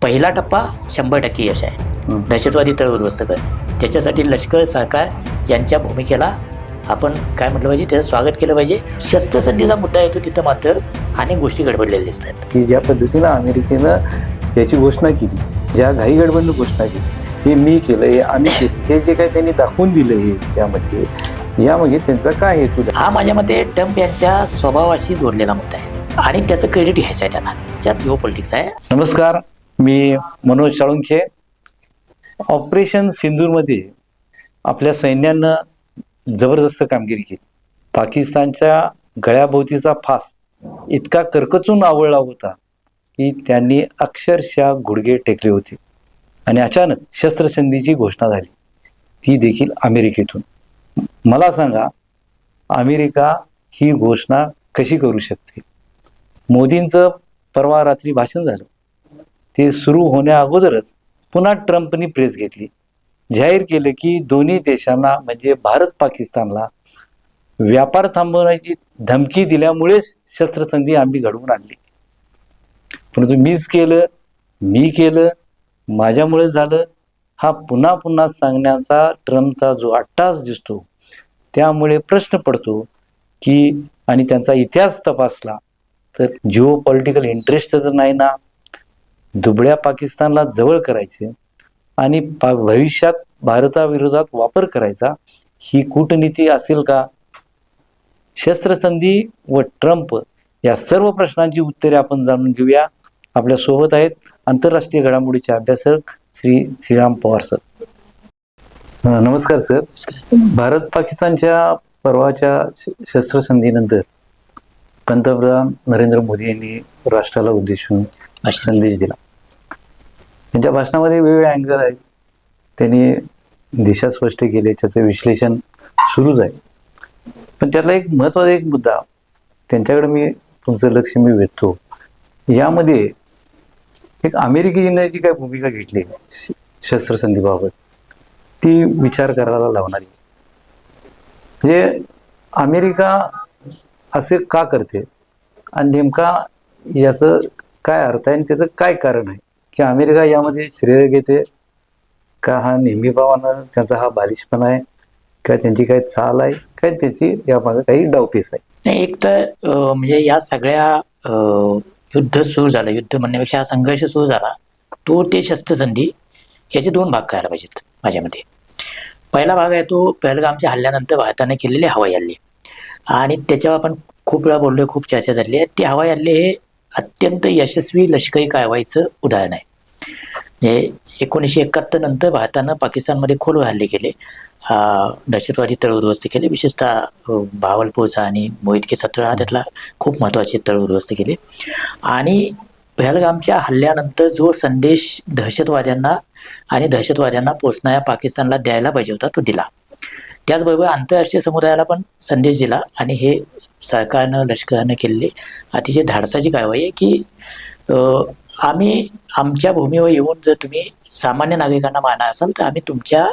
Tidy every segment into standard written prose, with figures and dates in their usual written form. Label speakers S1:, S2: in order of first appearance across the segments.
S1: पहिला टप्पा 100% यश आहे. दहशतवादी तळ उद्ध्वस्त कर. त्याच्यासाठी लष्कर सरकार यांच्या भूमिकेला आपण काय म्हटलं पाहिजे, त्याचं स्वागत केलं पाहिजे. शस्त्रसंधीचा मुद्दा येतो तिथं मात्र अनेक गोष्टी गडबडलेल्या दिसतात
S2: की ज्या पद्धतीनं अमेरिकेनं याची घोषणा केली, ज्या घाई गडबडनं घोषणा केली, हे मी केलं, हे आम्ही केलं, हे जे काही त्यांनी दाखवून दिलं हे यामध्ये त्यांचा काय हेतू?
S1: हा माझ्या मते ट्रम्प यांच्या स्वभावाशी जोडलेला मुद्दा आहे आणि त्याचं क्रेडिट घ्यायचं आहे त्यांना. त्यात जिओ पॉलिटिक्स आहे.
S2: नमस्कार, मी मनोज साळुंखे. ऑपरेशन सिंदूरमध्ये आपल्या सैन्यानं जबरदस्त कामगिरी केली. पाकिस्तानच्या गळ्याभोवतीचा फास इतका करकचून आवळला होता की त्यांनी अक्षरशः गुडघे टेकले होते आणि अचानक शस्त्रसंधीची घोषणा झाली, ती देखील अमेरिकेतून. मला सांगा, अमेरिका ही घोषणा कशी करू शकते? मोदींचं परवा रात्री भाषण झालं, ते सुरू होण्या अगोदरच पुन्हा ट्रम्पनी प्रेस घेतली, जाहीर केलं की दोन्ही देशांना म्हणजे भारत पाकिस्तानला व्यापार थांबवण्याची धमकी दिल्यामुळेच शस्त्रसंधी आम्ही घडवून आणली. परंतु मी केलं, माझ्यामुळे झालं, हा पुन्हा पुन्हा सांगण्याचा ट्रम्पचा जो अट्टास दिसतो, त्यामुळे प्रश्न पडतो की, आणि त्यांचा इतिहास तपासला तर जिओ पॉलिटिकल इंटरेस्ट तर नाही ना, दुबळ्या पाकिस्तानला जवळ करायचे आणि भविष्यात भारताविरोधात वापर करायचा, ही कूटनीती असेल का? शस्त्रसंधी व ट्रम्प या सर्व प्रश्नांची उत्तरे आपण जाणून घेऊया. आपल्या सोबत आहेत आंतरराष्ट्रीय घडामोडीचे अभ्यासक श्री श्रीराम पवार सर. नमस्कार सर. भारत पाकिस्तानच्या परवाच्या शस्त्रसंधीनंतर पंतप्रधान नरेंद्र मोदी यांनी राष्ट्राला उद्देशून संदेश दिला. त्यांच्या भाषणामध्ये वेगवेगळे अँगल आहेत, त्यांनी दिशा स्पष्ट केली, त्याचं विश्लेषण सुरूच आहे. पण त्यातला एक महत्त्वाचा एक मुद्दा, त्यांच्याकडे मी तुमचं लक्ष वेधतो. यामध्ये एक अमेरिकेने जी काय भूमिका घेतली शस्त्रसंधीबाबत, ती विचार करायला लावणारी. म्हणजे अमेरिका असे का करते आणि नेमका याचं काय अर्थ आहे आणि त्याचं काय कारण आहे की अमेरिका यामध्ये श्रेय घेते का? हा नेहमीप्रमाणे त्यांचा हा बालिशपणा आहे का? त्यांची काही चाल आहे काय? त्याची यामागे काही डावपेच आहे?
S1: नाही, एक तर म्हणजे या सगळ्या युद्ध सुरू झालं, युद्ध म्हणण्यापेक्षा हा संघर्ष सुरू झाला, तो ते शस्त्रसंधी, याचे दोन भाग करायला पाहिजेत माझ्या मते. पहिला भाग आहे तो पहलगामच्या हल्ल्यानंतर भारताने केलेले हवाई हल्ले, आणि त्याच्यावर आपण खूप वेळा बोललोय, खूप चर्चा झाली आहे. ते हवाई हल्ले हे अत्यंत यशस्वी लष्करी कारवाईचं उदाहरण आहे. म्हणजे 1971 नंतर भारतानं पाकिस्तानमध्ये खोल हल्ले केले, दहशतवादी तळ उद्ध्वस्त केले, विशेषतः भावलपूरचा आणि मोहितकेचा तळ हा त्यातला खूप महत्त्वाचे तळ उद्ध्वस्त केले. आणि पहलगामच्या हल्ल्यानंतर जो संदेश दहशतवाद्यांना पोचणाऱ्या पाकिस्तानला द्यायला पाहिजे होता, तो दिला. त्याचबरोबर आंतरराष्ट्रीय समुदायाला पण संदेश दिला. आणि हे सरकारनं, लष्करानं केलेली अतिशय धाडसाची कारवाई आहे की आम्ही आमच्या भूमीवर येऊन जर तुम्ही सामान्य नागरिकांना मारणार असाल तर आम्ही तुमच्या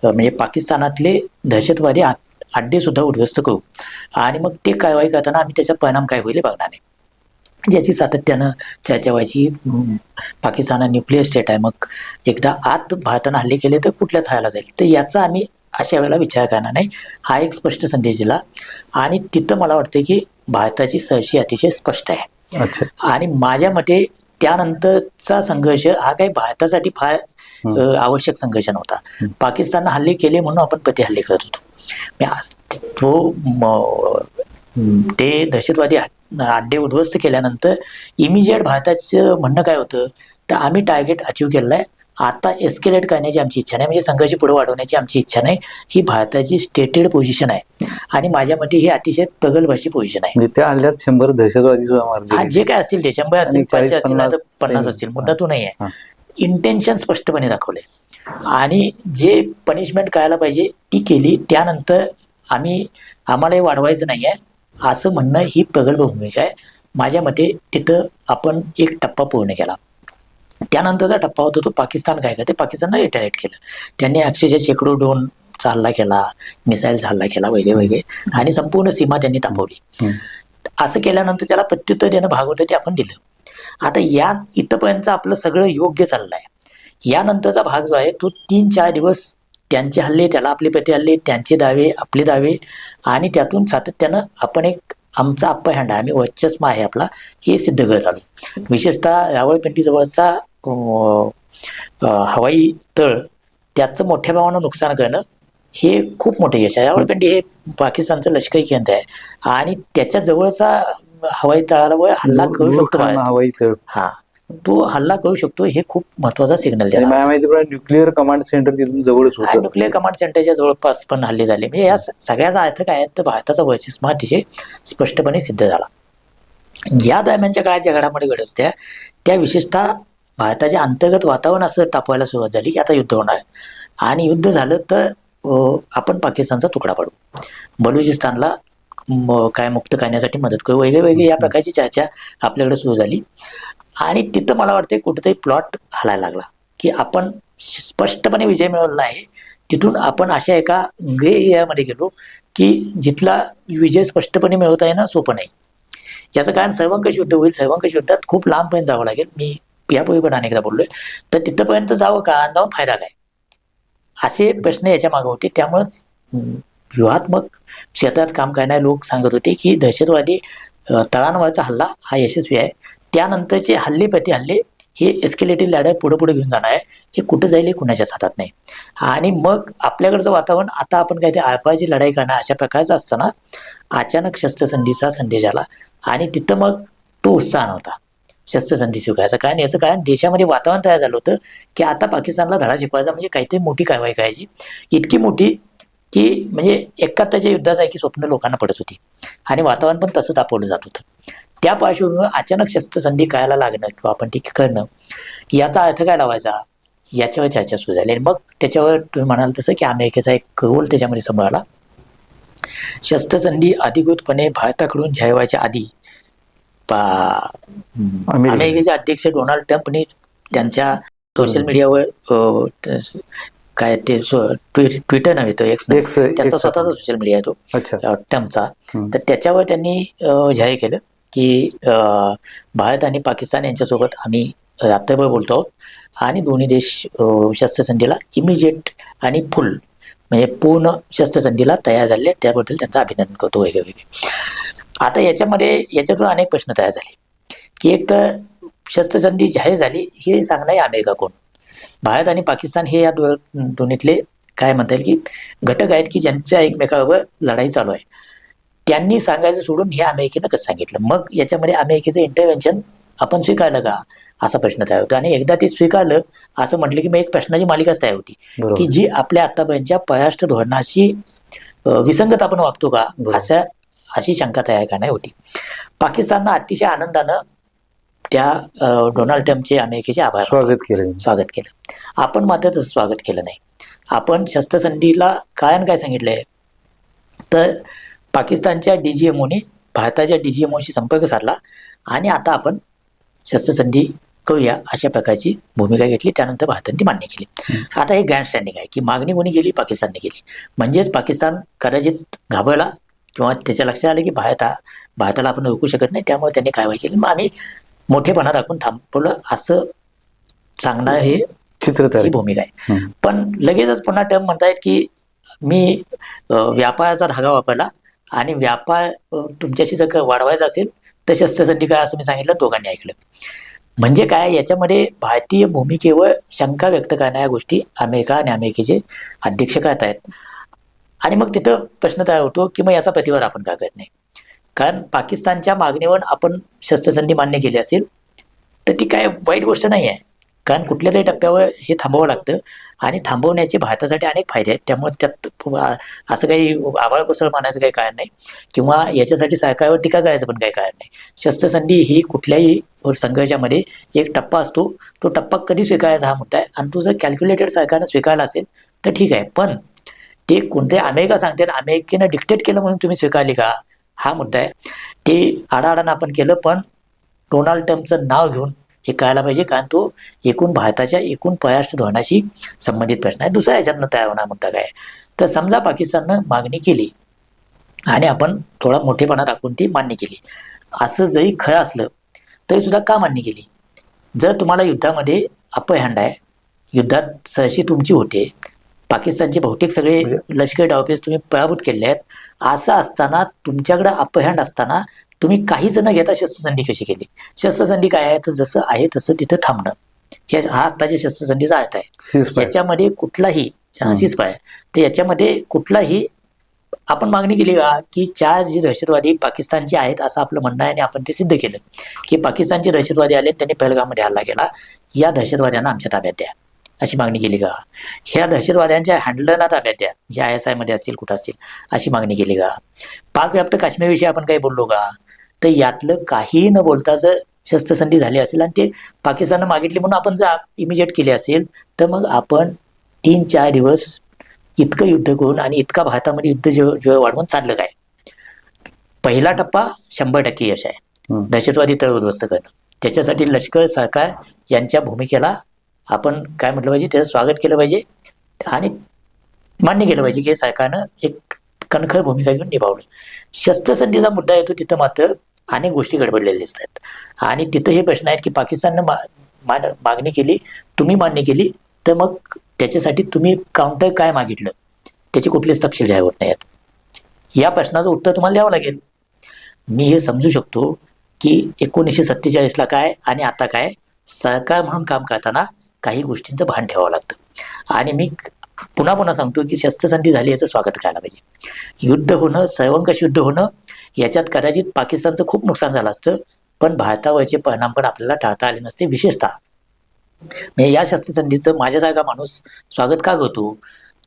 S1: म्हणजे पाकिस्तानातले दहशतवादी अड्डेसुद्धा उद्ध्वस्त करू, आणि मग ते कारवाई करताना आम्ही त्याचा परिणाम काय होईल बघणार नाही. ज्याची सातत्यानं चर्चा व्हायची. पाकिस्तान हा न्यूक्लिअर स्टेट आहे, मग एकदा आत भारतानं हल्ले केले तर कुठल्या थायला जाईल, तर याचा आम्ही अशा वेळेला विचार करणार नाही, हा एक स्पष्ट संदेश दिला. आणि तिथं मला वाटतं की भारताची सरशी अतिशय स्पष्ट आहे. आणि माझ्या मते त्यानंतरचा संघर्ष हा काही भारतासाठी फार आवश्यक संघर्ष नव्हता. पाकिस्ताननं हल्ले केले म्हणून आपण प्रतिहल्ले करत होतो. ते दहशतवादी अड्डे उद्ध्वस्त केल्यानंतर इमिजिएट भारताचं म्हणणं काय होतं, तर आम्ही टार्गेट अचीव केलेलं आहे, आता एस्केलेट करण्याची आमची इच्छा नाही, म्हणजे संघर्ष पुढे वाढवण्याची आमची इच्छा नाही. ही भारताची स्टेटेड पोझिशन आहे आणि माझ्या मते ही अतिशय प्रगल्भ पोझिशन आहे.
S2: म्हणजे त्या हल्ल्यात 100 दहशतवादी
S1: जे काय असतील ते 100 असतील, 500 असतील, 50 असतील, मुद्दा तो नाही आहे. इंटेन्शन स्पष्टपणे दाखवले आणि जे पनिशमेंट करायला पाहिजे ती केली. त्यानंतर आम्हाला हे वाढवायचं नाही आहे असं म्हणणं ही प्रगल्भ भूमिका आहे. माझ्या मते तिथं आपण एक टप्पा पूर्ण केला. त्यानंतरचा टप्पा होता तो पाकिस्तान काय करते, पाकिस्ताननं रिटॅलिएट केलं. त्यांनी अक्षरशः शेकडो ड्रोनचा हल्ला केला, मिसाईलचा हल्ला केला वगैरे आणि संपूर्ण सीमा त्यांनी थांबवली. असं केल्यानंतर त्याला प्रत्युत्तर देणं भाग होतं, ते आपण दिलं. आता या इथंपर्यंत आपलं सगळं योग्य चाललं आहे. यानंतरचा भाग जो आहे तो 3-4 दिवस त्यांचे हल्ले, त्याला आपले प्रति हल्ले, त्यांचे दावे, आपले दावे, आणि त्यातून सातत्यानं आपण एक आमचा अप्पर हँड आहे, आम्ही वर्चस्व आहे आपला, हे सिद्ध करत आलो. विशेषतः रावळपिंडीजवळचा हवाई तळ, त्याचं मोठ्या प्रमाणावर नुकसान करणं हे खूप मोठं यश आहे. रावळपिंडी हे पाकिस्तानचं लष्करी केंद्र आहे आणि त्याच्या जवळचा हवाई तळावर हल्ला करू शकतो
S2: हवाई तळ,
S1: हा, तो हल्ला करू शकतो, हे खूप महत्वाचा सिग्नल द्या.
S2: न्यूक्लिअर कमांड सेंटर तिथून जवळच होतं.
S1: न्यूक्लिअर कमांड सेंटरच्या जवळपास पण हल्ले झाले. म्हणजे या सगळ्याचा अर्थ काय आहे, तर भारताचा वर्चस्व अतिशय स्पष्टपणे सिद्ध झाला. या दरम्यानच्या काळात ज्या घडामोडी घडत होत्या त्या विशेषतः भारताच्या अंतर्गत वातावरण असं तापवायला सुरुवात झाली की आता युद्ध होणार, आणि युद्ध झालं तर आपण पाकिस्तानचा तुकडा पाडू, बलुचिस्तानला काय मुक्त करण्यासाठी मदत करू, वेगळे या प्रकारची चर्चा आपल्याकडे सुरू झाली. आणि तिथं मला वाटतं कुठेतरी प्लॉट हलायला लागला की आपण स्पष्टपणे विजय मिळवला आहे, तिथून आपण अशा एका ग्रे एरियामध्ये गेलो की जिथला विजय स्पष्टपणे मिळवता येणं सोपं नाही. याचं कारण सर्वंकष युद्ध होईल, सर्वंकष युद्धात खूप लांबपर्यंत जावं लागेल. मी यापूर्वी पण अनेकदा बोललोय, तर तिथंपर्यंत जावं का, जाऊन फायदा काय, असे प्रश्न याच्या मागे होते. त्यामुळंच व्यूहात्मक क्षेत्रात काम करणारे लोक सांगत होते की दहशतवादी तळांवरचा हल्ला हा यशस्वी आहे, त्यानंतरचे हल्ले प्रति हल्ले हे एस्केलेटेड लॅडर पुढे घेऊन जाणार आहे, हे कुठं जाईल हे कुणाच्याच हातात नाही. आणि मग आपल्याकडचं वातावरण आता आपण काय ते आरपारची लढाई करणं अशा प्रकारचं असताना अचानक शस्त्रसंधीचा संदेश आला, आणि तिथं मग तो उत्साह नव्हता शस्त्रसंधी स्वीकारायचा. कारण याचं कारण देशामध्ये वातावरण तयार झालं होतं की आता पाकिस्तानला धडा शिकवायचा म्हणजे काहीतरी मोठी कारवाई करायची, इतकी मोठी की म्हणजे 71च्या युद्धासारखी स्वप्न लोकांना पडत होती, आणि वातावरण पण तसं तापवलं जात होतं. त्या पार्श्वभूमीवर अचानक शस्त्रसंधी करायला लागणं किंवा आपण ती करणं, याचा अर्थ काय लावायचा, याच्यावर चर्चा सुरू झाली. आणि मग त्याच्यावर तुम्ही म्हणाल तसं की अमेरिकेचा एक रोल त्याच्यामध्ये सांभाळला. शस्त्रसंधी अधिकृतपणे भारताकडून जाहीर व्हायच्या आधी अमेरिकेचे अध्यक्ष डोनाल्ड ट्रम्पने त्यांच्या सोशल मीडियावर काय ते ट्विटर नव्हे तो एक्स, त्याचा स्वतःचा सोशल मीडिया आहे तो ट्रम्पचा, तर त्याच्यावर त्यांनी जाहीर केलं की भारत आणि पाकिस्तान यांच्यासोबत आम्ही रात्रभर बोलतो आहोत आणि दोन्ही देश शस्त्रसंधीला इमिजिएट आणि फुल म्हणजे पूर्ण शस्त्रसंधीला तयार झाले, त्याबद्दल त्यांचं अभिनंदन करतो वगैरे. आता याच्यातून अनेक प्रश्न तयार झाले की एक तर शस्त्रसंधी जाहीर झाली हे सांगणारे अमेरिका कोण, भारत आणि पाकिस्तान हे या दोन्हीतले काय म्हणता येईल की घटक आहेत की ज्यांच्या एकमेकावर लढाई चालू आहे, त्यांनी सांगायचं सोडून हे अमेरिकेनं कसं सांगितलं. मग याच्यामध्ये अमेरिकेचं इंटरव्हेन्शन आपण स्वीकारलं का असा प्रश्न तयार होतो. आणि एकदा ते स्वीकारलं असं म्हटलं की मग एक प्रश्नाची मालिकाच तयार होती की जी आपल्या आतापर्यंतच्या परराष्ट्र धोरणाशी विसंगत आपण वागतो का, अशी शंका तयार करण्यात होती. पाकिस्ताननं अतिशय आनंदानं त्या डोनाल्ड ट्रम्पचे अमेरिकेचे आभार स्वागत केलं. आपण मात्र तसं स्वागत केलं नाही. आपण शस्त्रसंधीला कारण काय सांगितलंय तर पाकिस्तानच्या DGMOने भारताच्या DGMOशी संपर्क साधला आणि आता आपण शस्त्रसंधी करूया अशा प्रकारची भूमिका घेतली. त्यानंतर भारताने ती मान्य केली. आता हे ग्रँड स्टँडिंग आहे की मागणी कोणी केली, पाकिस्तानने केली. म्हणजेच पाकिस्तान कदाचित घाबरला किंवा त्याच्या लक्षात आलं की भारताला आपण रोखू शकत नाही, त्यामुळे त्यांनी कारवाई केली. मग आम्ही मोठेपणा दाखवून थांबवलं असं सांगणार हे चित्र भूमिका आहे. पण लगेचच पुन्हा ट्रम्प म्हणतायत की मी व्यापाराचा धागा वापरला आणि व्यापार तुमच्याशी जर वाढवायचा असेल तर शस्त्रसंधी काय असं मी सांगितलं, दोघांनी ऐकलं. म्हणजे काय, याच्यामध्ये भारतीय भूमिकेवर शंका व्यक्त करणाऱ्या गोष्टी अमेरिका आणि अमेरिकेचे अध्यक्ष करत आहेत. आणि मग तिथं प्रश्न तयार होतो की मग याचा प्रतिवाद आपण का करत नाही. कारण पाकिस्तानच्या मागणीवर आपण शस्त्रसंधी मान्य केली असेल तर ती काय वाईट गोष्ट नाही आहे, कारण कुठल्या तरी टप्प्यावर हे थांबवावं लागतं आणि थांबवण्याचे भारतासाठी अनेक फायदे आहेत. त्यामुळे त्यात असं काही आभाळ कोसळ मानायचं काही कारण नाही किंवा याच्यासाठी सरकारवर टीका करायचं पण काही कारण नाही. शस्त्रसंधी ही कुठल्याही संघर्षामध्ये एक टप्पा असतो, तो टप्पा कधी स्वीकारायचा हा मुद्दा आहे. आणि तो जर कॅल्क्युलेटेड सरकारनं स्वीकारला असेल तर ठीक आहे, पण ते कोणते अमेरिका सांगते अमेरिकेनं डिक्टेट केलं म्हणून तुम्ही स्वीकारली का हा मुद्दा आहे. ते आडाआडानं आपण केलं, पण डोनाल्ड ट्रम्पचं नाव घेऊन हे कळायला पाहिजे, कारण तो भारताच्या एकूण परराष्ट्र धोरणाशी संबंधित प्रश्न आहे. दुसरा याच्यातनं तयार होणार मुद्दा काय, तर समजा पाकिस्ताननं मागणी केली आणि आपण थोडा मोठेपणा दाखवून ती मान्य केली, असं जरी खरं असलं तरी सुद्धा का मान्य केली? जर तुम्हाला युद्धामध्ये अपर हँड आहे, युद्धात सहशी तुमची होते, पाकिस्तानचे बहुतेक सगळे लष्करी डावपेच तुम्ही पराभूत केले आहेत, असं असताना तुमच्याकडे अपर हँड असताना तुम्ही काहीच न घेता शस्त्रसंधी कशी केली? शस्त्रसंधी काय आहे? तर जसं आहे तसं तिथं थांबणं, हा आत्ताच्या शस्त्रसंधीचा अर्थ आहे. याच्यामध्ये कुठलाही सीजफायर, तर याच्यामध्ये कुठलाही आपण मागणी केली का की 4 जे दहशतवादी पाकिस्तानचे आहेत असं आपलं म्हणणं आहे आणि आपण ते सिद्ध केलं की पाकिस्तानचे दहशतवादी आले, त्यांनी पहलगाममध्ये हल्ला केला, या दहशतवाद्यांना आमच्या ताब्यात द्या, अशी मागणी केली का? ह्या दहशतवाद्यांच्या हँडलरना ताब्यात द्या, जे ISI मध्ये असतील, कुठं असतील, अशी मागणी केली का? पाकव्याप्त काश्मीरविषयी आपण काही बोललो का? तर यातलं काहीही न बोलता जर शस्त्रसंधी झाली असेल आणि ते पाकिस्ताननं मागितली म्हणून आपण जर इमिजिएट केली असेल, तर मग आपण 3-4 दिवस इतकं युद्ध करून आणि इतका भारतामध्ये युद्ध जेव्हा वाढवून चाललं काय? पहिला टप्पा 100% यश आहे, दहशतवादी तळ उद्ध्वस्त करणं. त्याच्यासाठी लष्कर, सरकार यांच्या भूमिकेला आपण काय म्हटलं पाहिजे, त्याचं स्वागत केलं पाहिजे आणि मान्य केलं पाहिजे की सरकारनं एक कणखर भूमिका घेऊन निभावली. शस्त्रसंधीचा मुद्दा येतो तिथं मात्र अनेक गोष्टी गडबडलेल्या दिसतात आणि तिथं हे प्रश्न आहेत की पाकिस्ताननं मागणी केली, तुम्ही मान्य केली, तर मग त्याच्यासाठी तुम्ही काउंटर काय मागितलं, त्याचे कुठलेच तपशील जाहीर होत नाहीत. या प्रश्नाचं उत्तर तुम्हाला द्यावं लागेल. मी हे समजू शकतो की 1947ला काय आणि आता काय, सरकार म्हणून काम करताना काही गोष्टींचं भान ठेवावं लागतं आणि मी पुन्हा पुन्हा सांगतो की शस्त्रसंधी झाली याचं स्वागत करायला पाहिजे. युद्ध होणं, सर्वंकष युद्ध होणं, याच्यात कदाचित पाकिस्तानचं खूप नुकसान झालं असतं, पण भारतावरचे परिणाम पण आपल्याला टाळता आले नसते. विशेषतः म्हणजे या शस्त्रसंधीचं माझ्यासारखा माणूस स्वागत का करतो,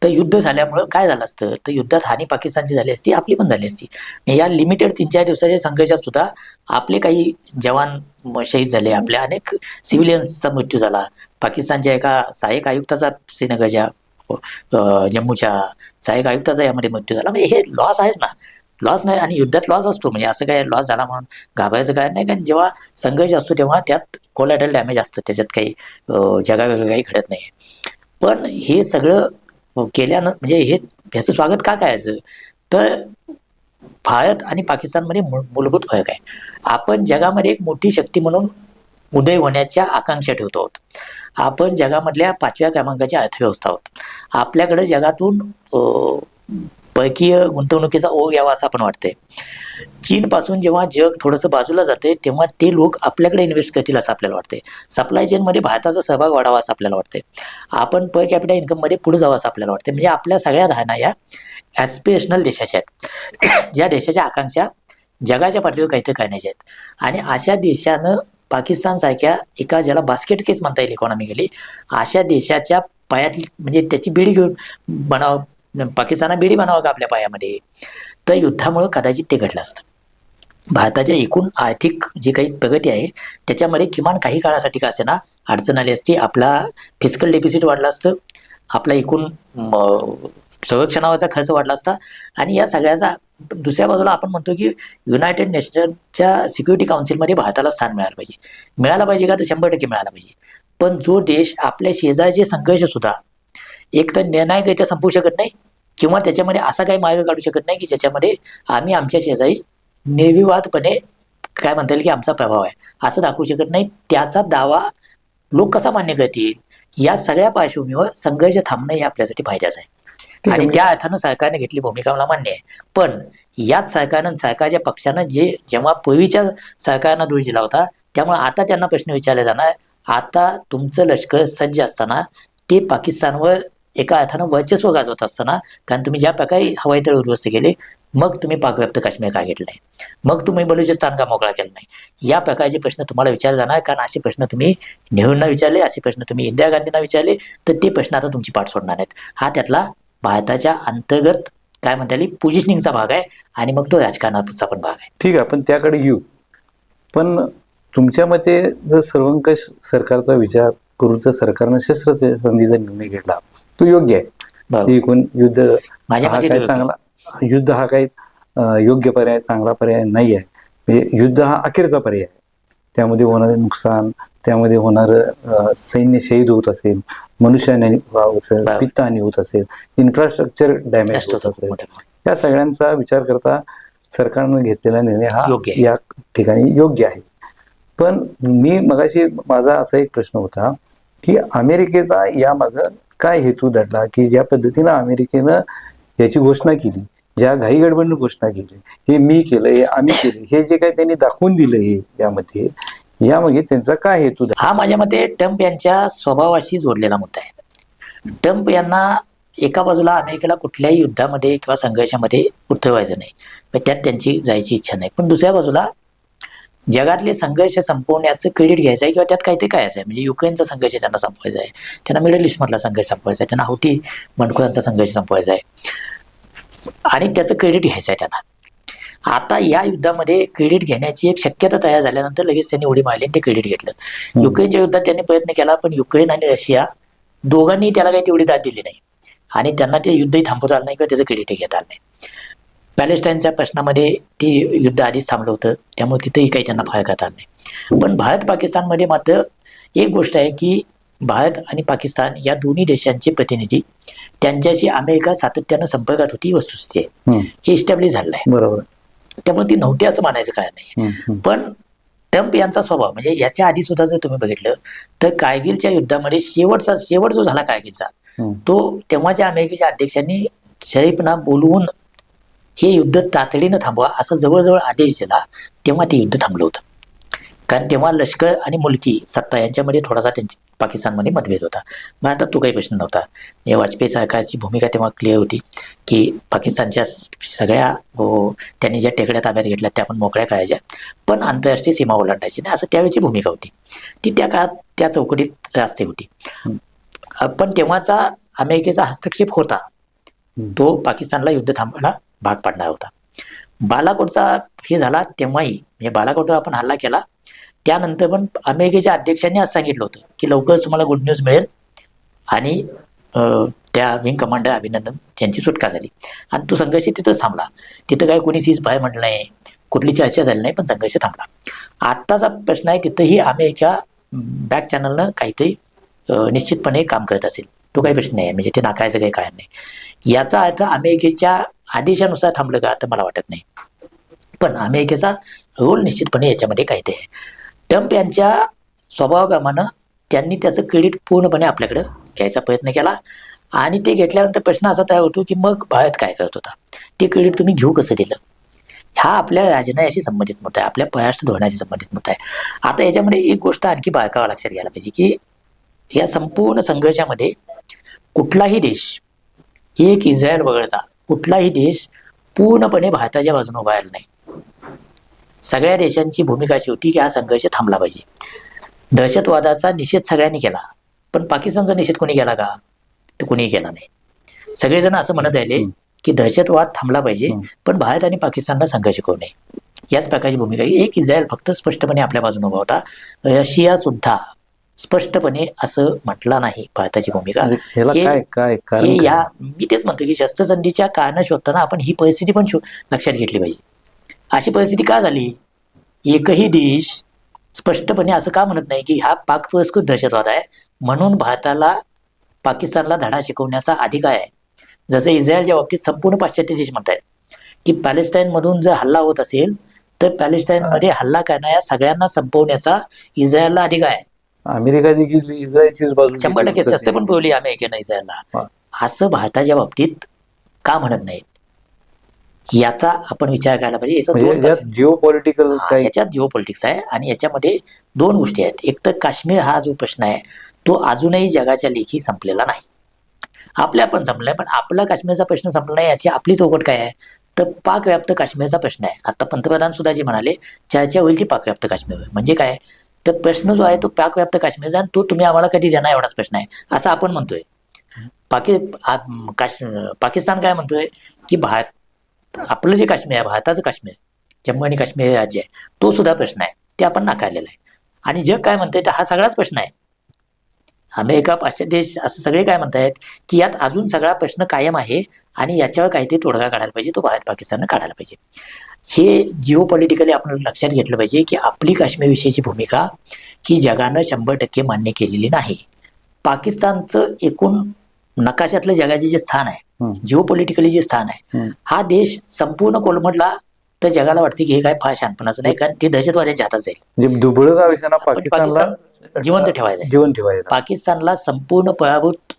S1: तर युद्ध झाल्यामुळं काय झालं असतं, तर युद्धात हानी पाकिस्तानची झाली असती, आपली पण झाली असती. या लिमिटेड 3-4 दिवसाच्या संघर्षात सुद्धा आपले काही जवान शहीद झाले, आपल्या अनेक सिव्हिलियन्सचा मृत्यू झाला. पाकिस्तानच्या एका सहाय्यक आयुक्ताचा, श्रीनगरच्या जम्मूच्या सहाय्यक आयुक्ताचा यामध्ये मृत्यू झाला. म्हणजे हे लॉस आहेच ना, लॉस नाही, आणि युद्धात लॉस असतो, म्हणजे असं काय लॉस झाला म्हणून घाबरायचं काय नाही, कारण जेव्हा संघर्ष असतो तेव्हा त्यात कोलॅटरल डॅमेज असतं, त्याच्यात काही जगावेगळं काही घडत नाही. पण हे सगळं केल्यानं म्हणजे ह्याचं स्वागत का करायचं, तर भारत आणि पाकिस्तानमध्ये मूलभूत फरक आहे. आपण जगामध्ये एक मोठी शक्ती म्हणून उदय होण्याच्या आकांक्षा ठेवतो आहोत. आपण जगामधल्या 5व्या क्रमांकाची अर्थव्यवस्था आहोत. आपल्याकडे जगातून परकीय गुंतवणुकीचा ओघ यावा असं आपण वाटतंय. चीनपासून जेव्हा जग थोडंसं बाजूला जाते तेव्हा ते लोक आपल्याकडे इन्व्हेस्ट करतील असं आपल्याला वाटते. सप्लाय चेनमध्ये भारताचा सहभाग वाढावा असं आपल्याला वाटते. आपण पर कॅपिटल इन्कममध्ये पुढे जावं असं आपल्याला वाटते. म्हणजे आपल्या सगळ्या धारणा या ॲस्पिरेशनल देशाच्या आहेत, ज्या देशाच्या आकांक्षा जगाच्या पातळीवर काहीतरी करण्याच्या आहेत. आणि अशा देशानं पाकिस्तानसारख्या एका, ज्याला बास्केट केस म्हणता येईल इकॉनॉमिकली, अशा देशाच्या पायात म्हणजे त्याची बिडी घेऊन बनावं, पाकिस्तानला बिडी बनावं का आपल्या पायामध्ये, तर युद्धामुळं कदाचित ते घडलं असतं. भारताच्या एकूण आर्थिक जी काही प्रगती आहे त्याच्यामध्ये किमान काही काळासाठी का असेना अडचण आली असती. आपला फिस्कल डेफिसिट वाढला असतं, आपला एकूण संरक्षणावरचा खर्च वाढला असता. आणि या सगळ्याचा दुसऱ्या बाजूला आपण म्हणतो की युनायटेड नेशनच्या सिक्युरिटी काउन्सिलमध्ये भारताला स्थान मिळालं पाहिजे का, तर 100% मिळालं पाहिजे. पण जो देश आपल्या शेजारचे संघर्ष सुद्धा एक तर निर्णायकरित्या संपवू शकत नाही, किंवा त्याच्यामध्ये असा काही मार्ग काढू शकत नाही की ज्याच्यामध्ये आम्ही आमच्या शेजारी निर्विवादपणे काय म्हणता येईल की आमचा प्रभाव आहे असं दाखवू शकत नाही, त्याचा दावा लोक कसा मान्य करतील, या सगळ्या पार्श्वभूमीवर संघर्ष थांबणं हे आपल्यासाठी फायद्याचं आहे. आणि त्या अर्थानं सरकारने घेतली भूमिका मला मान्य आहे. पण याच सरकारच्या पक्षानं जेव्हा पूर्वीच्या सरकारनं दोष दिला होता, त्यामुळे आता त्यांना प्रश्न विचारले जाणार, आता तुमचं लष्कर सज्ज असताना ते पाकिस्तानवर एका अर्थानं वर्चस्व गाजवत असताना, कारण तुम्ही ज्या प्रकारे हवाई तळ उद्ध्वस्त केले, मग तुम्ही पाकव्याप्त काश्मीर का घेतलं नाही, मग तुम्ही बलुचिस्तान का मोकळा केला नाही, या प्रकारचे प्रश्न तुम्हाला विचारले जाणार. कारण असे प्रश्न तुम्ही नेहरूंना विचारले, असे प्रश्न तुम्ही इंदिरा गांधींना विचारले, तर ते प्रश्न आता तुमची पाठ सोडणार नाहीत. हा त्यातला भारताच्या अंतर्गत काय म्हणता येईल पोझिशनिंगचा भाग आहे, आणि मग तो राजकारणाचा पण भाग आहे.
S2: ठीक आहे, आपण त्याकडे येऊ. पण तुमच्या मते जर सर्वंकष सरकारचा विचार करून जर सरकारनं शस्त्रसंधीचा निर्णय घेतला, तो योग्य आहे. एकूण युद्ध
S1: माझ्या
S2: हा
S1: मते
S2: काही चांगला, युद्ध हा काही योग्य पर्याय, चांगला पर्याय नाही आहे. म्हणजे युद्ध हा अखेरचा पर्याय आहे. त्यामध्ये होणारे नुकसान, त्यामध्ये होणारं सैन्य शहीद होत असेल, मनुष्यहानी होत असेल, वित्तहानी होत असेल, इन्फ्रास्ट्रक्चर डॅमेज होत असेल, या सगळ्यांचा विचार करता सरकारनं घेतलेला निर्णय हा या ठिकाणी योग्य आहे. पण मी मगाशी माझा असा एक प्रश्न होता की अमेरिकेचा यामागं काय हेतू दडला की ज्या पद्धतीनं अमेरिकेनं याची घोषणा केली, ज्या घाई गडबडीनं घोषणा केली, हे मी केलं, हे आम्ही केलं, हे जे काही त्यांनी दाखवून दिलं हे यामागे त्यांचा काय हेतू
S1: हा माझ्या मते ट्रम्प यांच्या स्वभावाशी जोडलेला मुद्दा आहे. ट्रम्प यांना एका बाजूला अमेरिकेला कुठल्याही युद्धामध्ये किंवा संघर्षामध्ये उतरवायचं नाही, पण त्यात त्यांची जायची इच्छा नाही. पण दुसऱ्या बाजूला जगातले संघर्ष संपवण्याचं क्रेडिट घ्यायचं आहे किंवा त्यात काहीतरी काय आहे, म्हणजे युक्रेनचा संघर्ष त्यांना संपवायचा आहे, त्यांना मिडल ईस्टमधला संघर्ष संपवायचा आहे, त्यांना हौती बंडखोरांचा संघर्ष संपवायचा आहे आणि त्याचं क्रेडिट घ्यायचं आहे त्यांना. आता या युद्धामध्ये क्रेडिट घेण्याची एक शक्यता तयार झाल्यानंतर लगेच त्यांनी उडी मारली आणि ते क्रेडिट घेतलं. युक्रेनच्या युद्धात त्यांनी प्रयत्न केला, पण युक्रेन आणि रशिया दोघांनी त्याला काही तेवढी दाद दिली नाही आणि त्यांना ते युद्धही थांबवता आलं नाही किंवा त्याचं क्रेडिटही घेता आलं नाही. पॅलेस्टाईनच्या प्रश्नामध्ये ते युद्ध आधीच थांबलं होतं, त्यामुळे तिथेही काही त्यांना फायदा करता आला नाही. पण भारत पाकिस्तानमध्ये मात्र एक गोष्ट आहे की भारत आणि पाकिस्तान या दोन्ही देशांचे प्रतिनिधी त्यांच्याशी अमेरिका सातत्यानं संपर्कात होती, वस्तुस्थिती आहे, हे इस्टॅब्लिश झालेलं आहे.
S2: बरोबर.
S1: त्यामुळे ती नव्हती असं मानायचं काय नाही. पण ट्रम्प यांचा स्वभाव म्हणजे याच्या आधी सुद्धा जर तुम्ही बघितलं तर कारगिलच्या युद्धामध्ये शेवट जो झाला कारगिलचा, तो तेव्हाच्या अमेरिकेच्या अध्यक्षांनी शरीफना बोलवून हे युद्ध तातडीनं थांबवा असा जवळजवळ आदेश दिला, तेव्हा ते युद्ध थांबलं होतं. कारण तेव्हा लष्कर आणि मुलकी सत्ता यांच्यामध्ये थोडासा पाकिस्तानमध्ये मतभेद होता. भारतात तो काही प्रश्न नव्हता. वाजपेयी सरकारची भूमिका तेव्हा क्लिअर होती की पाकिस्तानच्या सगळ्या त्यांनी ज्या टेकड्या ताब्यात घेतल्या त्या आपण मोकळ्या करायच्या, पण आंतरराष्ट्रीय सीमा ओलांडायची नाही, असं त्यावेळीची भूमिका होती. ती त्या काळात त्या चौकटीत रास्ते होती. पण तेव्हाचा अमेरिकेचा हस्तक्षेप होता, तो पाकिस्तानला युद्ध थांबवायला भाग पाडणार होता. बालाकोटचा हे झाला तेव्हाही, म्हणजे बालाकोटवर आपण हल्ला केला त्यानंतर पण अमेरिकेच्या अध्यक्षांनी आज सांगितलं होतं की लवकरच तुम्हाला गुड न्यूज मिळेल आणि त्या विंग कमांडर अभिनंदन यांची सुटका झाली आणि तो संघर्ष तिथंच थांबला. तिथं काय कोणी सीज बाहेर म्हटलं नाही, कुठली चर्चा झाली नाही, पण संघर्ष थांबला. आत्ताचा प्रश्न आहे तिथंही अमेरिका बॅक चॅनलनं काहीतरी निश्चितपणे काम करत असेल, तो काही प्रश्न नाही, म्हणजे ते नाकारायचं काही कारण नाही. याचा अर्थ अमेरिकेच्या आदेशानुसार थांबलं का तर मला वाटत नाही, पण अमेरिकेचा रोल निश्चितपणे याच्यामध्ये काहीतरी आहे. ट्रम्प यांच्या स्वभावाप्रमाणे त्यांनी त्याचं क्रेडिट पूर्णपणे आपल्याकडं घ्यायचा प्रयत्न केला आणि ते घेतल्यानंतर प्रश्न असा तयार होतो की मग भारत काय करत होता, ते क्रेडिट तुम्ही घेऊ कसं दिलं. हा आपल्या राजनयाशी संबंधित मुद्दा आहे, आपल्या परराष्ट्र धोरणाशी संबंधित मुद्दा आहे. आता याच्यामध्ये एक गोष्ट आणखी बारकावा लक्षात घ्यायला पाहिजे की या संपूर्ण संघर्षामध्ये कुठलाही देश, एक इस्रायल वगळता कुठलाही देश पूर्णपणे भारताच्या बाजूने उभा राहिला नाही. सगळ्या देशांची भूमिका अशी होती की हा संघर्ष थांबला पाहिजे. दहशतवादाचा निषेध सगळ्यांनी केला, पण पाकिस्तानचा निषेध कोणी केला का तर कोणीही केला नाही. सगळेजण असं म्हणत राहिले की दहशतवाद थांबला पाहिजे, पण भारत आणि पाकिस्तानला संघर्ष करू नये, याच प्रकारची भूमिका. एक इस्रायल फक्त स्पष्टपणे आपल्या बाजूने उभा होता, रशिया सुद्धा स्पष्टपणे असं म्हटला नाही भारताची भूमिका. मी तेच म्हणतो की शस्त्रसंधीच्या कारण शोधताना आपण ही परिस्थिती पण लक्षात घेतली पाहिजे. अशी परिस्थिती का झाली, एकही देश स्पष्टपणे असं का म्हणत नाही की हा पाक पुरस्कृत दहशतवाद आहे म्हणून भारताला पाकिस्तानला धडा शिकवण्याचा अधिकार आहे. जसं इस्रायलच्या बाबतीत संपूर्ण पाश्चात्य देश म्हणतात की पॅलेस्टाईनमधून जर हल्ला होत असेल तर पॅलेस्टाईनमध्ये हल्ला करणाऱ्या सगळ्यांना संपवण्याचा इस्रायलला अधिकार आहे.
S2: अमेरिका देखील इस्रायलचीच बाजू
S1: 100% शस्त्र पण पुरवली अमेरिकेनं इस्रायलला. असं भारताच्या बाबतीत का म्हणत नाहीत, याचा आपण विचार करायला पाहिजे. याच्यात जिओ पॉलिटिक्स आहे आणि याच्यामध्ये दोन गोष्टी आहेत. एक तर काश्मीर हा जो प्रश्न आहे तो अजूनही जगाच्या लेखी संपलेला नाही. आपल्या पण संपलाय, पण आपला काश्मीरचा प्रश्न संपला नाही याची आपली चौकट काय आहे तर पाकव्याप्त काश्मीरचा प्रश्न आहे. आता पंतप्रधान सुद्धा जे म्हणाले चर्चा होईल ती पाकव्याप्त काश्मीर, म्हणजे काय तर प्रश्न जो आहे तो पाकव्याप्त काश्मीरचा, तो तुम्ही आम्हाला कधी देणार एवढाच प्रश्न आहे असं आपण म्हणतोय. पाकिस्तान काय म्हणतोय की आपलं जे काश्मीर आहे, भारताचं काश्मीर, जम्मू आणि काश्मीर हे राज्य आहे, तो सुद्धा प्रश्न आहे, ते आपण नाकारलेला आहे. आणि जग काय म्हणतंय तर हा सगळाच प्रश्न आहे. अमेरिका, पाश्चात्य देश असं सगळे काय म्हणतायत की यात अजून सगळा प्रश्न कायम आहे आणि याच्यावर काहीतरी तोडगा काढायला पाहिजे, तो भारत पाकिस्ताननं काढायला पाहिजे. हे जिओ पॉलिटिकली आपण लक्षात घेतलं पाहिजे की आपली काश्मीरविषयीची भूमिका ही जगानं 100% मान्य केलेली नाही. पाकिस्तानचं एकूण नकाशातलं जगाचे जे स्थान आहे, जिओ पॉलिटिकली जे स्थान आहे, हा देश संपूर्ण कोलमडला तर जगाला वाटते की हे काय फार शहाणपणाचं नाही, कारण ते दहशतवाद्यांच्या हातात जाईल.
S2: म्हणजे दुबळं गाव असताना
S1: पण
S2: पाकिस्तानला
S1: जिवंत ठेवायचं,
S2: जीवन ठेवायचं.
S1: पाकिस्तानला संपूर्ण पराभूत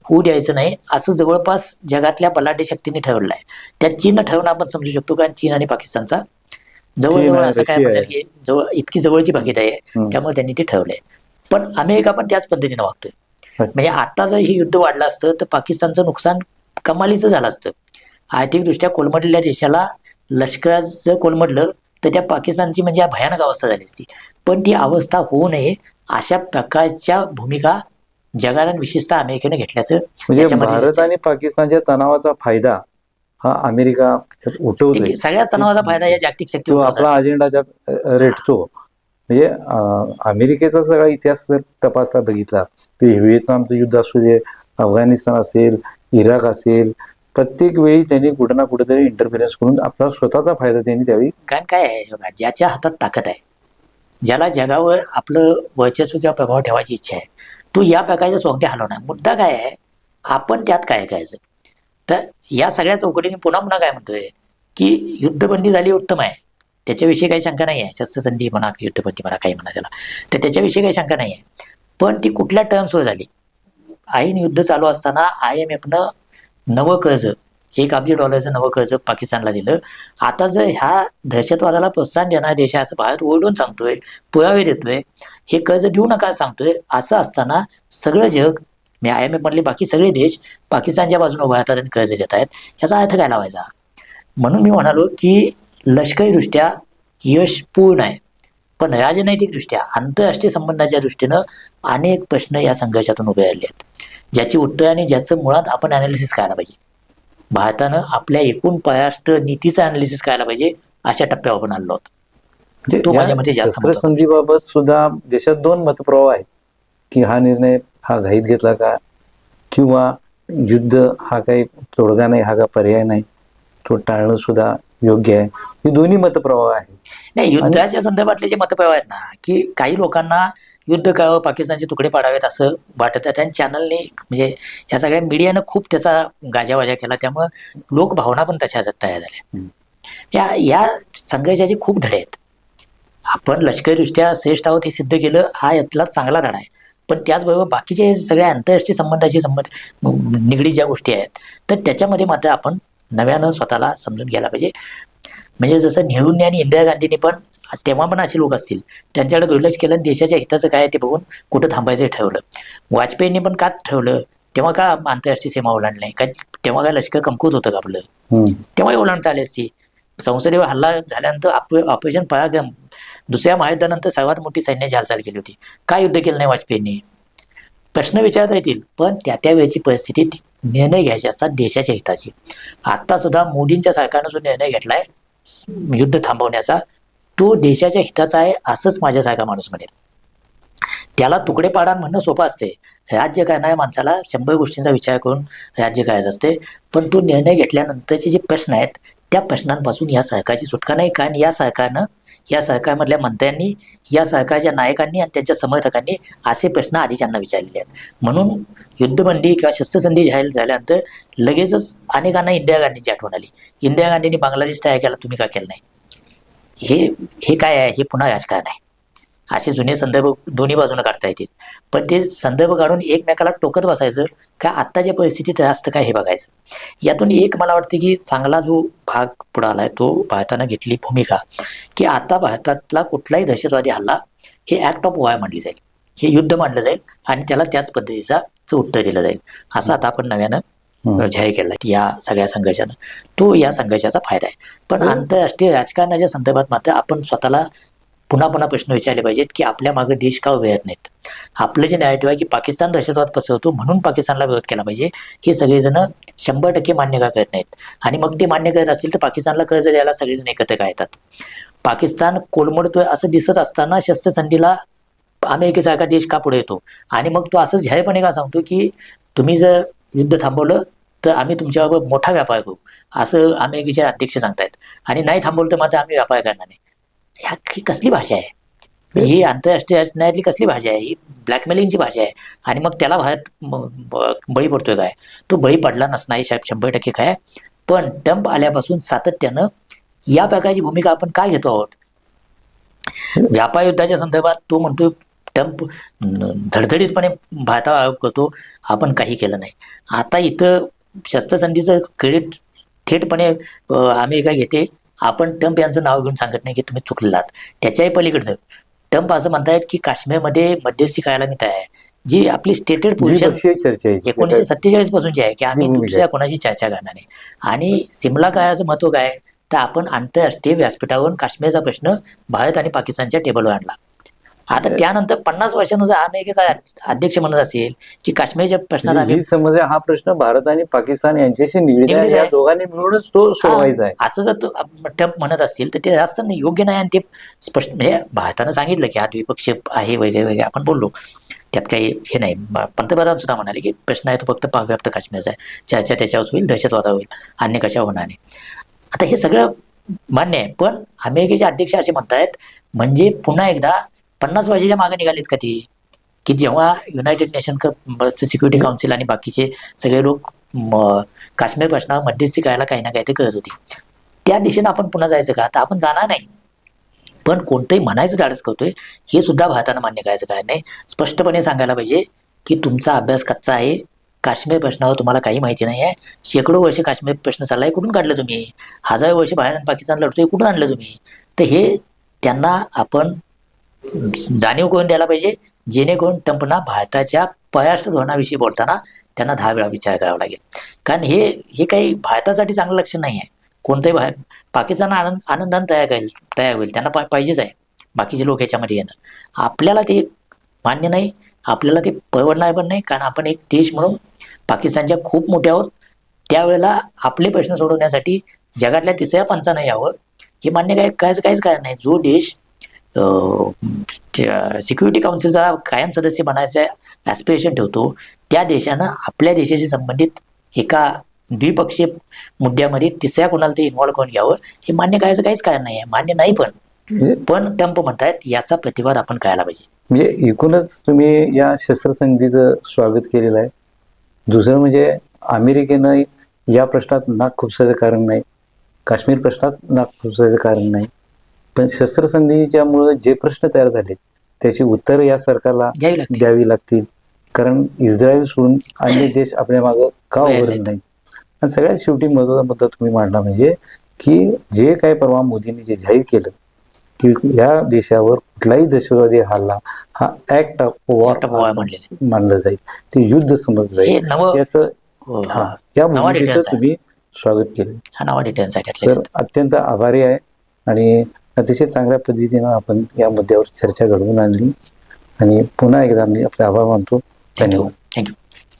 S1: होऊ द्यायचं नाही असं जवळपास जगातल्या बलाढ्य शक्तींनी ठरवलं आहे. त्यात चीन ठरवणं आपण समजू शकतो, कारण चीन आणि पाकिस्तानचा जवळजवळ
S2: आहे,
S1: असं काय
S2: रशिया
S1: म्हणतात
S2: आहे.
S1: की जवळ इतकी जवळची भागीदारी आहे,
S2: हम्म.
S1: त्यामुळे त्यांनी ते ठरवलंय. पण अमेरिका पण त्याच पद्धतीने वागतोय.
S2: अच्छा.
S1: म्हणजे आता जर हे युद्ध वाढलं असतं तर पाकिस्तानचं नुकसान कमालीचं झालं असतं. आर्थिकदृष्ट्या कोलमडलेल्या देशाला लष्करात जर कोलमडलं तर त्या पाकिस्तानची म्हणजे भयानक अवस्था झाली असती. पण ती अवस्था होऊ नये अशा प्रकारच्या भूमिका जगाला विशेषतः अमेरिकेने घेतल्याचं
S2: म्हणजे
S1: याच्यामध्ये
S2: भारत
S1: दिसतंय.
S2: आणि पाकिस्तानच्या तणावाचा फायदा हा अमेरिका त्यात उठवतोय.
S1: सगळ्याच तणावाचा फायदा या जागतिक शक्ती
S2: तो
S1: उठवतात.
S2: आपला अजेंडा त्यात रेटतो. म्हणजे अमेरिकेचा सगळा इतिहास जर तपासला बघितला ते व्हिएतनामचं युद्ध असू दे, अफगाणिस्तान असेल, इराक असेल, प्रत्येक वेळी त्यांनी कुठं ना कुठेतरी इंटरफिरन्स करून आपला स्वतःचा फायदा त्यांनी त्यावेळी.
S1: कारण काय आहे बघा, ज्याच्या हातात ताकद आहे, ज्याला जगावर आपलं वर्चस्व किंवा प्रभाव ठेवायची इच्छा आहे, तो या प्रकारच्या सोंगट्या हलवणार. मुद्दा काय आहे, आपण त्यात काय करायचं. तर या सगळ्या चौकटीने पुन्हा पुन्हा काय म्हणतोय की युद्धबंदी झाली उत्तम आहे, त्याच्याविषयी काही शंका नाही आहे. शस्त्रसंधी म्हणा, युद्धबंदी म्हणा, काही म्हणा त्याला, तर त्याच्याविषयी काही शंका नाही आहे. पण ती कुठल्या टर्म्सवर झाली. ऐन युद्ध चालू असताना IMFनं नवं कर्ज, $1 अब्ज नवं कर्ज पाकिस्तानला दिलं. आता जर ह्या दहशतवादाला प्रोत्साहन देणारा देश आहे असं भारत ओरडून सांगतोय, पुरावे देतोय, हे कर्ज देऊ नका सांगतोय, असं असताना सगळं जग म्हणजे IMF मधले बाकी सगळे देश पाकिस्तानच्या बाजूने उभा राहतात आणि कर्ज देत आहेत, याचा अर्थ काय लावायचा. म्हणून मी म्हणालो की लष्करीदृष्ट्या यश पूर्ण आहे, पण राजनैतिकदृष्ट्या आंतरराष्ट्रीय संबंधाच्या दृष्टीनं अनेक प्रश्न या संघर्षातून उभे राहिले आहेत, ज्याची उत्तर आणि ज्याचं मुळात आपण अनालिसिस करायला पाहिजे. भारतानं आपल्या एकूण परराष्ट्र नीतीचं अनालिसिस करायला पाहिजे, अशा टप्प्यावर आपण आलो आहोत.
S2: म्हणजे
S1: तो
S2: या
S1: माझ्यामध्ये जास्त महत्त्वाचा.
S2: शस्त्रसंधीबाबत सुद्धा देशात दोन मतप्रवाह आहेत की हा निर्णय हा घाईत घेतला का, किंवा युद्ध हा काही तोडगा नाही, हा का पर्याय नाही, तो टाळणं सुद्धा योग्य आहे. ही दोन्ही मतप्रवाह आहेत.
S1: नाही, युद्धाच्या संदर्भातले जे मतप्रवाह आहेत ना, की काही लोकांना युद्ध करावं, पाकिस्तानचे तुकडे पाडावेत असं वाटत आहे. आणि चॅनलने म्हणजे या सगळ्या मीडियानं खूप त्याचा गाजावाजा केला, त्यामुळं लोकभावना पण तशाच तयार झाल्या. या संघर्षाचे खूप धडे आहेत. आपण लष्करीदृष्ट्या श्रेष्ठ आहोत हे सिद्ध केलं, हा यातला चांगला धडा आहे. पण त्याचबरोबर बाकीचे सगळ्या आंतरराष्ट्रीय संबंधाशी निगडीत ज्या गोष्टी आहेत, तर त्याच्यामध्ये मात्र आपण नव्यानं स्वतःला समजून घ्यायला पाहिजे. म्हणजे जसं नेहरूंनी आणि इंदिरा गांधींनी पण, तेव्हा पण असे लोक असतील, त्यांच्याकडे दुर्लक्ष केलं, देशाच्या हिताचं काय ते बघून कुठं थांबायचं हे ठरवलं. वाजपेयींनी पण का ठरवलं, तेव्हा का आंतरराष्ट्रीय सीमा ओलांडली नाही, काय तेव्हा काय लष्कर कमकुवत होतं का आपलं, तेव्हाही ओलांडता आली असती. संसदेवर हल्ला झाल्यानंतर ऑपरेशन पराक्रम, दुसऱ्या महायुद्धानंतर सर्वात मोठी सैन्याची हालचाल केली होती, काय युद्ध केलं नाही वाजपेयींनी. प्रश्न विचारता येतील, पण त्या वेळेची परिस्थिती, निर्णय घ्यायचे असतात देशाच्या हिताची. आता सुद्धा मोदींच्या सरकारनं जो निर्णय घेतलाय युद्ध थांबवण्याचा, तो देशाच्या हिताचा आहे असंच माझ्यासारखा माणूस म्हणेल. त्याला तुकडे पाडा म्हणणं सोपं असते. राज्य करणाऱ्या माणसाला 100 गोष्टींचा विचार करून राज्य करायचं असते. पण तो निर्णय घेतल्यानंतरचे जे प्रश्न आहेत, त्या प्रश्नांपासून या सरकारची सुटका नाही. कारण या सरकारनं, या सरकारमधल्या मंत्र्यांनी, या सरकारच्या नायकांनी आणि त्यांच्या समर्थकांनी असे प्रश्न आधी त्यांना विचारलेले आहेत. म्हणून युद्धबंदी किंवा शस्त्रसंधी जाहीर झाल्यानंतर लगेचच अनेकांना इंदिरा गांधींची आठवण आली. इंदिरा गांधींनी बांगलादेश तयार केला, तुम्ही का केलं नाही. हे काय आहे, हे पुन्हा राजकारण आहे. असे जुने संदर्भ दोन्ही बाजूने काढता येतील, पण ते संदर्भ काढून एकमेकाला टोकत बसायचं का आत्ताच्या परिस्थितीत असतं काय हे बघायचं. यातून एक मला वाटतं की चांगला जो भाग पुढे आलाय तो भारतानं घेतली भूमिका, की आता भारतातला कुठलाही दहशतवादी हल्ला हे ऍक्ट ऑफ वॉर मानली जाईल, हे युद्ध मानलं जाईल आणि त्याला त्याच पद्धतीचा उत्तर दिलं जाईल, असं आता आपण नव्यानं जाहीर केला या सगळ्या संघर्षानं. तो या संघर्षाचा फायदा आहे. पण आंतरराष्ट्रीय राजकारणाच्या संदर्भात मात्र आपण स्वतःला पुन्हा पुन्हा प्रश्न विचारले पाहिजेत की आपल्या मागे देश का उभे राहत नाहीत. आपलं जे नॅरेटिव्ह आहे की पाकिस्तान दहशतवाद पसरवतो म्हणून पाकिस्तानला विरोध केला पाहिजे, हे सगळेजण 100% मान्य का करत नाहीत. आणि मग ते मान्य करत असतील तर पाकिस्तानला कर्ज द्यायला सगळेजण एकत्र का येतात. पाकिस्तान कोलमडतोय असं दिसत असताना शस्त्रसंधीला अमेरिकेसारखा देश का पुढे येतो, आणि मग तो असं जाहीरपणे का सांगतो की तुम्ही जर युद्ध थांबवलं तर आम्ही तुमच्याबरोबर मोठा व्यापार करू, असं अमेरिकेचे अध्यक्ष सांगतायत, आणि नाही थांबवलं तर मात्र आम्ही व्यापार करणार नाही. ही कसली भाषा आहे, ही आंतरराष्ट्रीय न्यायातली कसली भाषा आहे, ही ब्लॅकमेलिंगची भाषा आहे. आणि मग त्याला भारत बळी पडतोय काय, तो बळी पडला नसणार 100% काय. पण ट्रम्प आल्यापासून सातत्यानं या प्रकारची भूमिका आपण काय घेतो आहोत? व्यापार युद्धाच्या संदर्भात तो म्हणतो ट्रम्प धडधडीतपणे भारतावर आरोप करतो, आपण काही केलं नाही. आता इथं शस्त्रसंधीचं क्रेडिट थेटपणे अमेरिका घेते. आपण ट्रम्प यांचं नाव घेऊन सांगत नाही की तुम्ही चुकलेलात. त्याच्याही पलीकडचं ट्रम्प असं म्हणतायत की काश्मीरमध्ये मध्यस्थी करायला मी तयार आहे, जी आपली स्टेटेड पोझिशन
S2: द्विपक्षीय चर्चा आहे
S1: 1947 पासूनची आहे की आम्ही
S2: भूमिका
S1: दुसऱ्या
S2: आहे.
S1: कोणाची चर्चा करणार नाही. आणि सिमला कराराचं महत्व काय, तर आपण आंतरराष्ट्रीय व्यासपीठावरून काश्मीरचा प्रश्न भारत आणि पाकिस्तानच्या टेबलवर आणला. आता त्यानंतर 50 वर्षांनंतर अमेरिकेचा अध्यक्ष म्हणत असेल की काश्मीरच्या प्रश्नात आम्ही
S2: ही समज आहे, हा प्रश्न भारत आणि पाकिस्तान यांच्याशी निगडीत आहे. या दोघांनी मिळूनच तो सोडवायचा आहे.
S1: असं जर ट्रम्प म्हणत असतील तर ते जास्त योग्य नाही. आणि ते स्पष्ट म्हणजे भारतानं सांगितलं की हा द्विपक्षीय आहे वगैरे वगैरे, आपण बोललो, त्यात काही हे नाही. पंतप्रधान सुद्धा म्हणाले की प्रश्न आहे तो फक्त पाकव्याप्त काश्मीरचा आहे, चर्चा त्याच्यावर होईल, दहशतवादावर होईल, अन्य कशावर होणार नाही. आता हे सगळं मान्य आहे, पण अमेरिकेचे अध्यक्ष असे म्हणतायत म्हणजे पुन्हा एकदा 50 वर्षाच्या मागे निघालीत का ती, की जेव्हा युनायटेड नेशन सिक्युरिटी काउन्सिल आणि बाकीचे सगळे लोक काश्मीर प्रश्नावर मध्यस्थी करायला काही ना काही ते करत होती, त्या दिशेनं आपण पुन्हा जायचं का? आता आपण जाणार नाही, पण कोणतंही म्हणायचं धाडस करतोय हे सुद्धा भारतानं मान्य करायचं काय नाही. स्पष्टपणे सांगायला पाहिजे की तुमचा अभ्यास कच्चा आहे, काश्मीर प्रश्नावर तुम्हाला काही माहिती नाही आहे. शेकडो वर्ष काश्मीर प्रश्न चाललाय, कुठून काढलं तुम्ही? हजारो वर्ष भारत आणि पाकिस्तान लढतोय, कुठून आणलं तुम्ही? तर हे त्यांना आपण जाणीव करून द्यायला पाहिजे, जेणेकरून ट्रम्पना भारताच्या परराष्ट्र धोरणाविषयी बोलताना त्यांना 10 वेळा विचार करावा लागेल. कारण हे काही भारतासाठी चांगलं लक्षण नाही आहे. कोणतंही पाकिस्तान आनंदाने तयार होईल, त्यांना पाहिजेच आहे बाकीचे लोक ह्याच्यामध्ये येणं. आपल्याला ते मान्य नाही, आपल्याला ते परवडणार पण नाही. कारण आपण एक देश म्हणून पाकिस्तानच्या खूप मोठे आहोत. त्यावेळेला आपले प्रश्न सोडवण्यासाठी जगातल्या तिसऱ्या पंचानं यावं हे मान्य काहीच कारण नाही. जो देश सिक्युरिटी काउन्सिलचा कायम सदस्य बनायचं ॲस्पिरेशन ठेवतो, त्या देशानं आपल्या देशाशी संबंधित एका द्विपक्षीय मुद्द्यामध्ये तिसऱ्या कोणाला ते इन्व्हॉल्व्ह करून घ्यावं हे मान्य करायचं काहीच कारण नाही आहे. मान्य नाही, पण ट्रम्प म्हणतायत याचा प्रतिवाद आपण करायला पाहिजे.
S2: म्हणजे एकूणच तुम्ही या शस्त्रसंधीचं स्वागत केलेलं आहे. दुसरं म्हणजे अमेरिकेनं या प्रश्नात नाक खुपसायचं कारण नाही, काश्मीर प्रश्नात नाक खुपसायचं कारण नाही, पण शस्त्रसंधीच्यामुळे जे प्रश्न तयार झाले त्याची उत्तर या सरकारला द्यावी लागतील. कारण इस्रायल सोडून अन्य देश आपल्या मागं का उभारले नाही. आणि सगळ्यात शेवटी महत्वाचा मुद्दा तुम्ही मांडला म्हणजे की जे काही परवा मोदींनी जे जाहीर केलं की या देशावर कुठलाही दहशतवादी हल्ला हा ऍक्ट ऑफ वॉर मानलं जाईल, ते युद्ध समजलं जाईल. याचं या भूमिकेचं तुम्ही स्वागत केलं. तर अत्यंत आभारी आहे आणि अतिशय चांगल्या पद्धतीनं आपण या मुद्द्यावर चर्चा घडवून आणली आणि पुन्हा एकदा मी आपले आभार मानतो. धन्यवाद.